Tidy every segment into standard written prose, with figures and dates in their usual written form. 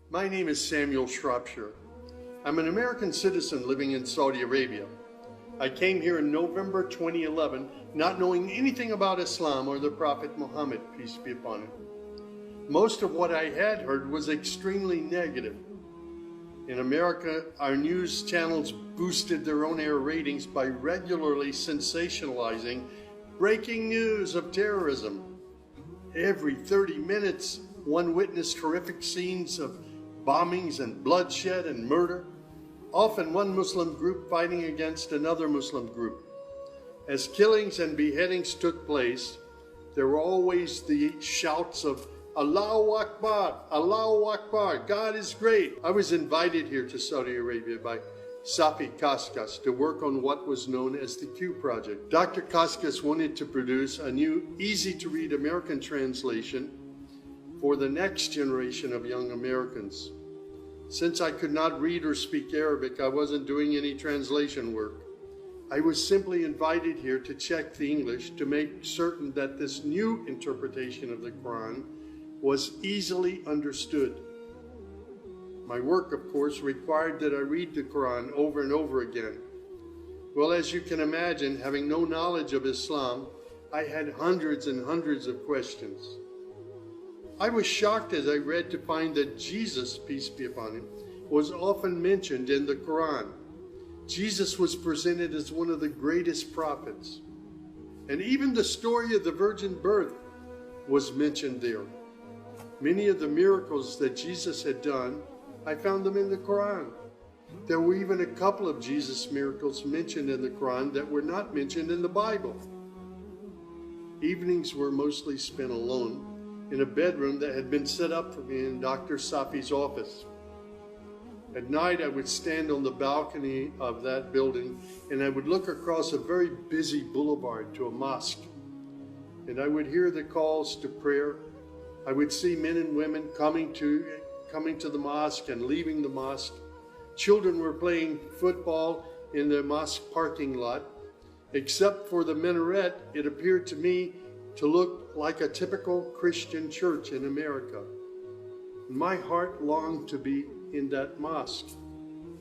My name is Samuel Shropshire. I'm an American citizen living in Saudi Arabia. I came here in November 2011, not knowing anything about Islam or the Prophet Muhammad, peace be upon him. Most of what I had heard was extremely negative. In America, our news channels boosted their own-air ratings by regularly sensationalizing breaking news of terrorism. Every 30 minutes, one witnessed horrific scenes of bombings and bloodshed and murder, often one Muslim group fighting against another Muslim group. As killings and beheadings took place, there were always the shouts of Allahu Akbar, Allahu Akbar, God is great. I was invited here to Saudi Arabia by Safi Kaskas to work on what was known as the Q Project. Dr. Kaskas wanted to produce a new, easy-to-read American translation for the next generation of young Americans. Since I could not read or speak Arabic, I wasn't doing any translation work. I was simply invited here to check the English to make certain that this new interpretation of the Quran was easily understood. My work, of course, required that I read the Quran over and over again. Well, as you can imagine, having no knowledge of Islam, I had hundreds and hundreds of questions. I was shocked as I read to find that Jesus, peace be upon him, was often mentioned in the Quran. Jesus was presented as one of the greatest prophets. And even the story of the virgin birth was mentioned there. Many of the miracles that Jesus had done, I found them in the Quran. There were even a couple of Jesus miracles mentioned in the Quran that were not mentioned in the Bible. Evenings were mostly spent alone in a bedroom that had been set up for me in Dr. Safi's office. At night, I would stand on the balcony of that building and I would look across a very busy boulevard to a mosque. And I would hear the calls to prayer. I would see men and women coming to the mosque and leaving the mosque. Children were playing football in the mosque parking lot. Except for the minaret, it appeared to me to look like a typical Christian church in America. My heart longed to be in that mosque.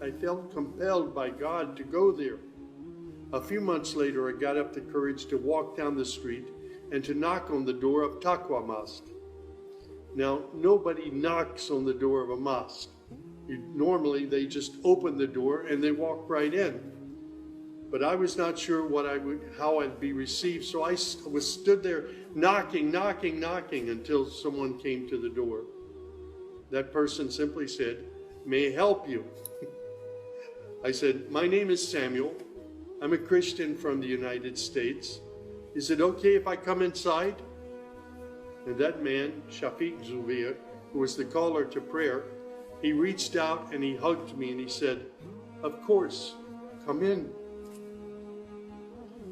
I felt compelled by God to go there. A few months later, I got up the courage to walk down the street and to knock on the door of Taqwa Mosque. Now, nobody knocks on the door of a mosque. Normally, they just open the door and they walk right in. But I was not sure how I'd be received, so I stood there knocking until someone came to the door. That person simply said, "May I help you?" I said, "My name is Samuel. I'm a Christian from the United States. Is it okay if I come inside?" And that man, Shafiq Zubair, who was the caller to prayer, he reached out and he hugged me and he said, "Of course, come in."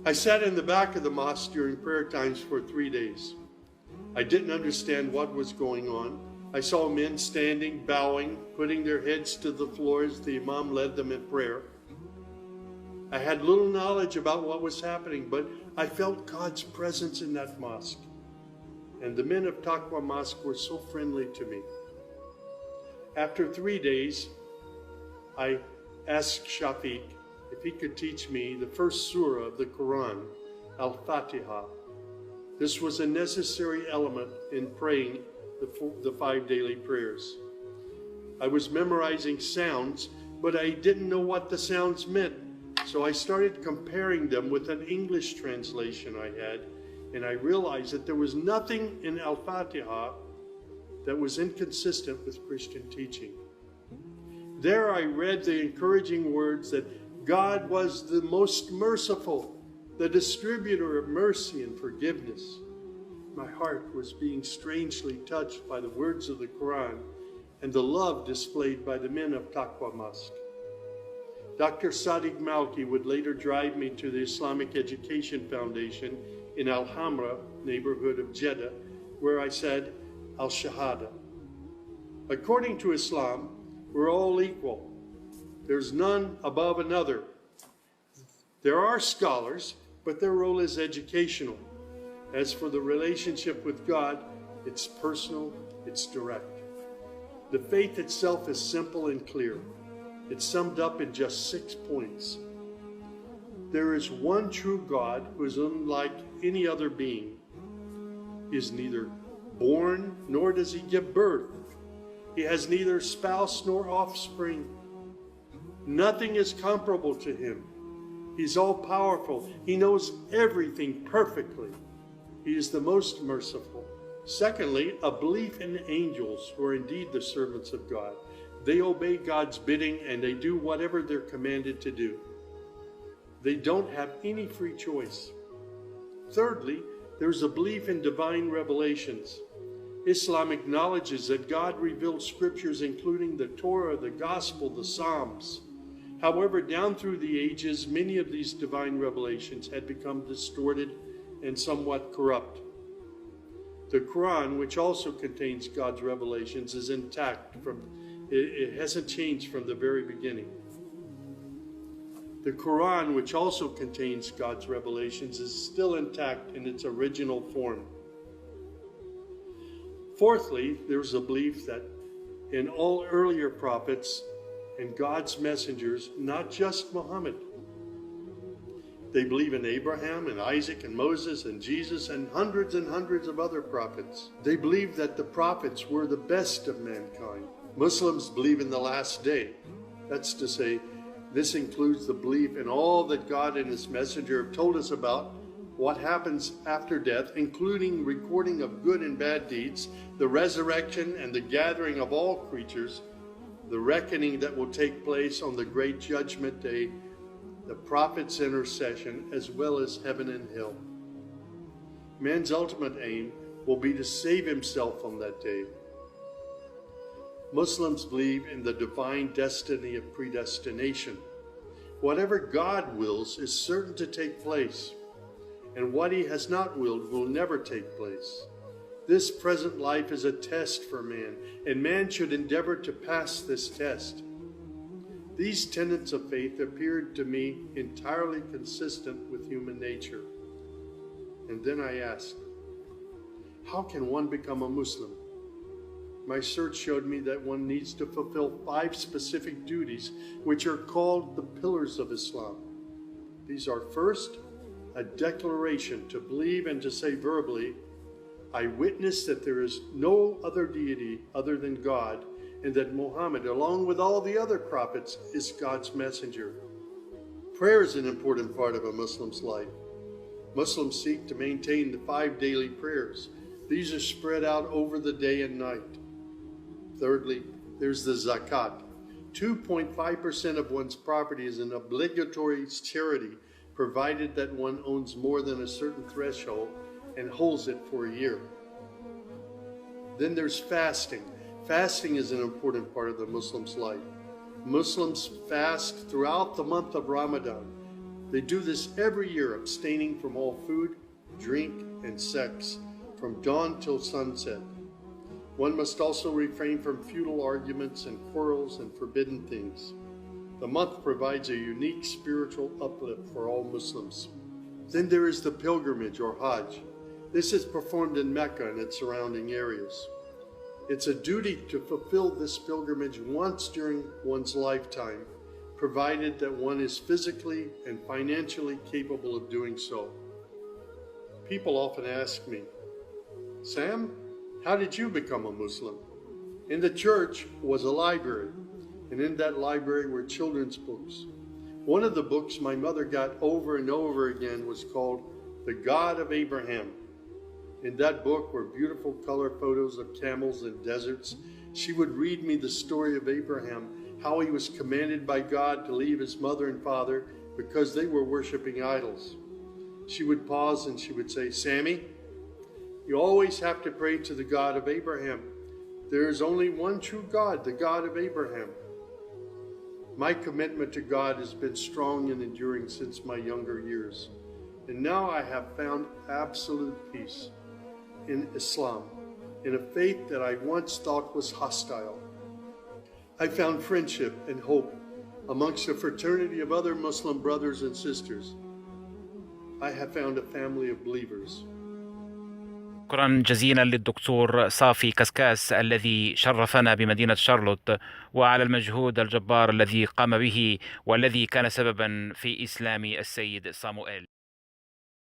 I sat in the back of the mosque during prayer times for 3 days. I didn't understand what was going on. I saw men standing, bowing, putting their heads to the floor as the imam led them in prayer. I had little knowledge about what was happening, but I felt God's presence in that mosque. And the men of Taqwa Mosque were so friendly to me. After 3 days, I asked Shafiq if he could teach me the first surah of the Quran, Al-Fatiha. This was a necessary element in praying the 5 daily prayers. I was memorizing sounds, but I didn't know what the sounds meant. So I started comparing them with an English translation I had, and I realized that there was nothing in Al-Fatiha that was inconsistent with Christian teaching. There I read the encouraging words that God was the most merciful, the distributor of mercy and forgiveness. My heart was being strangely touched by the words of the Quran and the love displayed by the men of Taqwa Mosque. Dr. Sadiq Malki would later drive me to the Islamic Education Foundation in Al-Hamra neighborhood of Jeddah, where I said Al-Shahada. According to Islam, we're all equal. There's none above another. There are scholars, but their role is educational. As for the relationship with God, it's personal, it's direct. The faith itself is simple and clear. It's summed up in just 6 points. There is one true God who is unlike any other being. He is neither born nor does he give birth. He has neither spouse nor offspring. Nothing is comparable to him. He's all-powerful. He knows everything perfectly. He is the most merciful. Secondly, a belief in angels who are indeed the servants of God. They obey God's bidding and they do whatever they're commanded to do. They don't have any free choice. Thirdly, there's a belief in divine revelations. Islam acknowledges that God revealed scriptures including the Torah, the Gospel, the Psalms. However, down through the ages, many of these divine revelations had become distorted and somewhat corrupt. The Quran, which also contains God's revelations, is intact. It hasn't changed from the very beginning. The Quran, which also contains God's revelations, is still intact in its original form. Fourthly, there's a belief that in all earlier prophets and God's messengers, not just Muhammad. They believe in Abraham and Isaac and Moses and Jesus and hundreds of other prophets. They believe that the prophets were the best of mankind. Muslims believe in the last day. That's to say, this includes the belief in all that God and his messenger have told us about what happens after death, including recording of good and bad deeds, the resurrection and the gathering of all creatures, the reckoning that will take place on the great judgment day, the prophet's intercession, as well as heaven and hell. Man's ultimate aim will be to save himself on that day. Muslims believe in the divine destiny of predestination. Whatever God wills is certain to take place, and what he has not willed will never take place. This present life is a test for man, and man should endeavor to pass this test. These tenets of faith appeared to me entirely consistent with human nature. And then I asked, how can one become a Muslim? My search showed me that one needs to fulfill 5 specific duties, which are called the pillars of Islam. These are: first, a declaration to believe and to say verbally, I witness that there is no other deity other than God, and that Muhammad, along with all the other prophets, is God's messenger. Prayer is an important part of a Muslim's life. Muslims seek to maintain the 5 daily prayers. These are spread out over the day and night. Thirdly, there's the zakat. 2.5% of one's property is an obligatory charity, provided that one owns more than a certain threshold and holds it for a year. Then there's fasting. Fasting is an important part of the Muslim's life. Muslims fast throughout the month of Ramadan. They do this every year, abstaining from all food, drink, and sex, from dawn till sunset. One must also refrain from futile arguments and quarrels and forbidden things. The month provides a unique spiritual uplift for all Muslims. Then there is the pilgrimage or Hajj. This is performed in Mecca and its surrounding areas. It's a duty to fulfill this pilgrimage once during one's lifetime, provided that one is physically and financially capable of doing so. People often ask me, Sam, how did you become a Muslim? In the church was a library, and in that library were children's books. One of the books my mother got over and over again was called The God of Abraham. In that book were beautiful color photos of camels and deserts. She would read me the story of Abraham, how he was commanded by God to leave his mother and father because they were worshiping idols. She would pause and she would say, Sammy, you always have to pray to the God of Abraham. There is only one true God, the God of Abraham. My commitment to God has been strong and enduring since my younger years. And now I have found absolute peace in Islam, in a faith that I once thought was hostile. I found friendship and hope amongst a fraternity of other Muslim brothers and sisters. I have found a family of believers. شكرا جزيلا للدكتور صافي كسكاس الذي شرفنا بمدينة شارلوت، وعلى المجهود الجبار الذي قام به والذي كان سببا في إسلام السيد صامويل.